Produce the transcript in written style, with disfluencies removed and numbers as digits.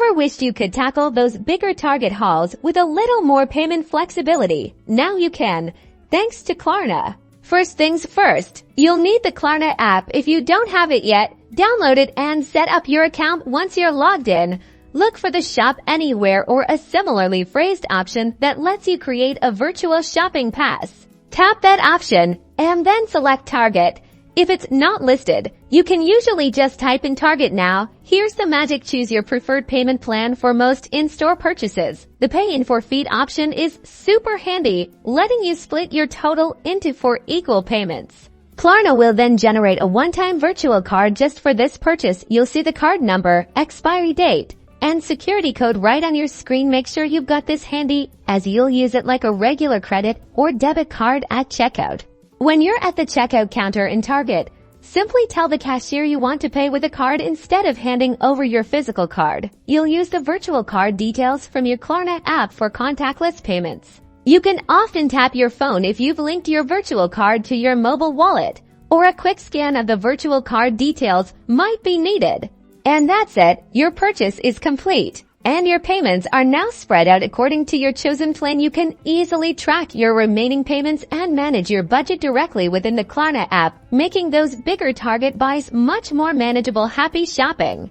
Ever wished you could tackle those bigger Target hauls with a little more payment flexibility? Now you can, thanks to Klarna. First things first, you'll need the Klarna app. If you don't have it yet, download it and set up your account. Once you're logged in, look for the Shop Anywhere or a similarly phrased option that lets you create a virtual shopping pass. Tap that option and then select Target. If it's not listed, you can usually just type in Target now. Here's the magic: choose your preferred payment plan for most in-store purchases. The pay in forfeit option is super handy, letting you split your total into 4 equal payments. Klarna will then generate a one-time virtual card just for this purchase. You'll see the card number, expiry date, and security code right on your screen. Make sure you've got this handy, as you'll use it like a regular credit or debit card at checkout. When you're at the checkout counter in Target, simply tell the cashier you want to pay with a card instead of handing over your physical card. You'll use the virtual card details from your Klarna app for contactless payments. You can often tap your phone if you've linked your virtual card to your mobile wallet, or a quick scan of the virtual card details might be needed. And that's it. Your purchase is complete, and your payments are now spread out according to your chosen plan. You can easily track your remaining payments and manage your budget directly within the Klarna app, making those bigger Target buys much more manageable. Happy shopping!